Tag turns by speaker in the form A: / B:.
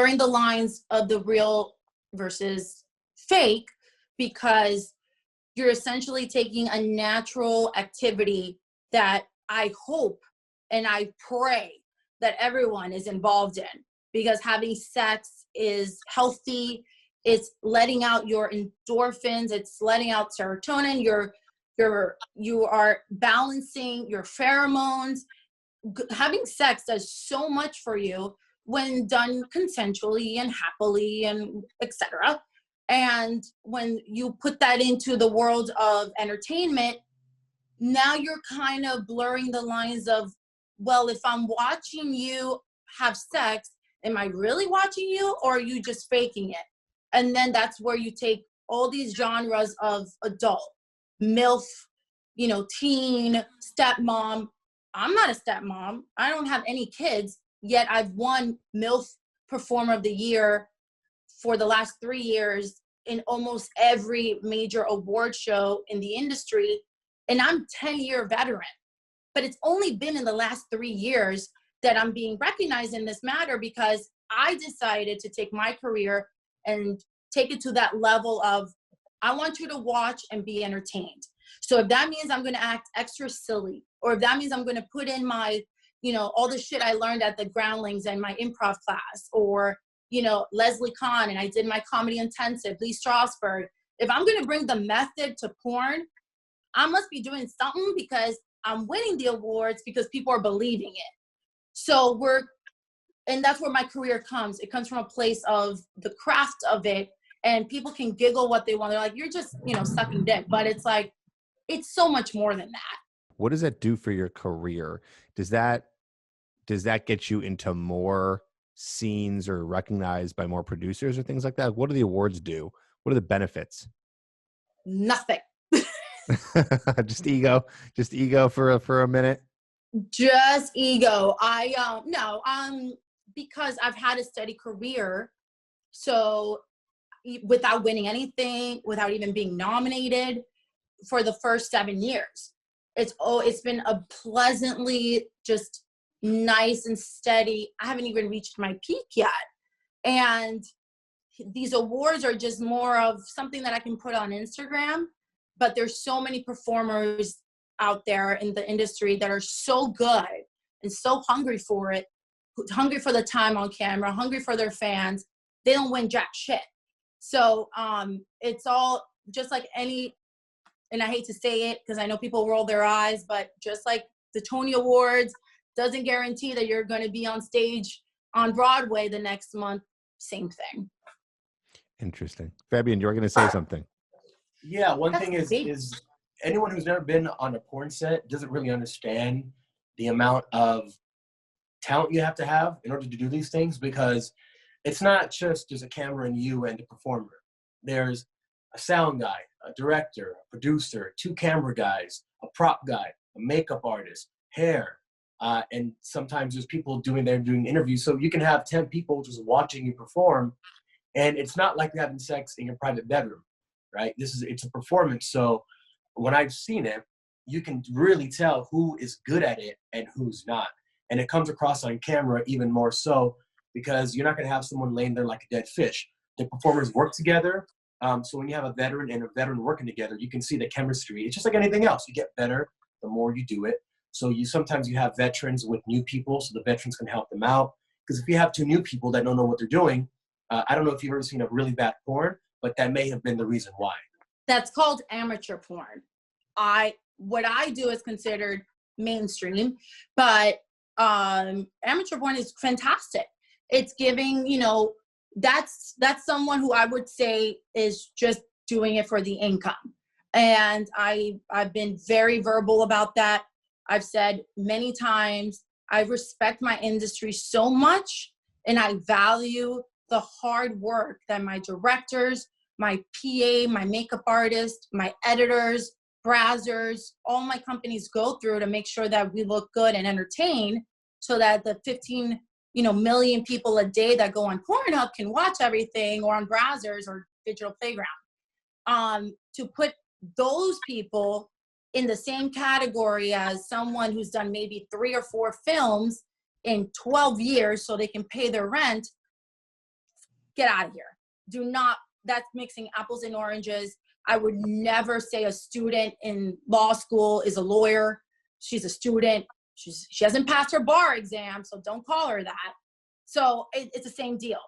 A: blurring the lines of the real versus fake, because you're essentially taking a natural activity that I hope and I pray that everyone is involved in, because having sex is healthy. It's letting out your endorphins. It's letting out serotonin. You are balancing your pheromones. Having sex does so much for you when done consensually and happily and etc. And when you put that into the world of entertainment, now you're kind of blurring the lines of, well, if I'm watching you have sex, am I really watching you, or are you just faking it? And then that's where you take all these genres of adult, MILF, teen, stepmom. I'm not a stepmom. I don't have any kids, yet I've won MILF Performer of the Year for the last 3 years in almost every major award show in the industry. And I'm 10-year veteran. But it's only been in the last 3 years that I'm being recognized in this matter, because I decided to take my career and take it to that level of, I want you to watch and be entertained. So if that means I'm going to act extra silly, or if that means I'm going to put in my, all the shit I learned at the Groundlings and my improv class, or, Leslie Kahn, and I did my comedy intensive, Lee Strasberg. If I'm going to bring the method to porn, I must be doing something, because I'm winning the awards because people are believing it. So and that's where my career comes. It comes from a place of the craft of it, and people can giggle what they want. They're like, you're just, sucking dick. But it's like, it's so much more than that.
B: What does that do for your career? Does that get you into more scenes or recognized by more producers or things like that? What do the awards do? What are the benefits?
A: Nothing.
B: Just ego for a minute.
A: Just ego. Because I've had a steady career. So without winning anything, without even being nominated for the first 7 years, it's been a pleasantly just nice and steady. I haven't even reached my peak yet. And these awards are just more of something that I can put on Instagram. But there's so many performers out there in the industry that are so good and so hungry for it, hungry for the time on camera, hungry for their fans. They don't win jack shit. So it's all just like any, and I hate to say it because I know people roll their eyes, but just like the Tony Awards doesn't guarantee that you're going to be on stage on Broadway the next month. Same thing.
B: Interesting. Fabian, you were going to say something.
C: Yeah, one thing is anyone who's never been on a porn set doesn't really understand the amount of talent you have to have in order to do these things, because it's not just there's a camera and you and the performer. There's a sound guy, a director, a producer, 2 camera guys, a prop guy, a makeup artist, hair, and sometimes there's people doing interviews. So you can have 10 people just watching you perform, and it's not like you're having sex in your private bedroom, right? It's a performance. So when I've seen it, you can really tell who is good at it and who's not. And it comes across on camera even more so, because you're not going to have someone laying there like a dead fish. The performers work together. So when you have a veteran and a veteran working together, you can see the chemistry. It's just like anything else. You get better the more you do it. So sometimes you have veterans with new people, so the veterans can help them out. Because if you have 2 new people that don't know what they're doing, I don't know if you've ever seen a really bad porn, but that may have been the reason why.
A: That's called amateur porn. What I do is considered mainstream, but amateur porn is fantastic. It's giving, that's someone who I would say is just doing it for the income. And I've been very verbal about that. I've said many times, I respect my industry so much, and I value the hard work that my directors, my PA, my makeup artist, my editors, brazzers, all my companies go through to make sure that we look good and entertain, so that the 15 million people a day that go on Pornhub can watch everything, or on Brazzers or Digital Playground. To put those people in the same category as someone who's done maybe 3 or 4 films in 12 years so they can pay their rent, get out of here. Do not, that's mixing apples and oranges. I would never say a student in law school is a lawyer. She's a student. She hasn't passed her bar exam, so don't call her that. So it's the same deal.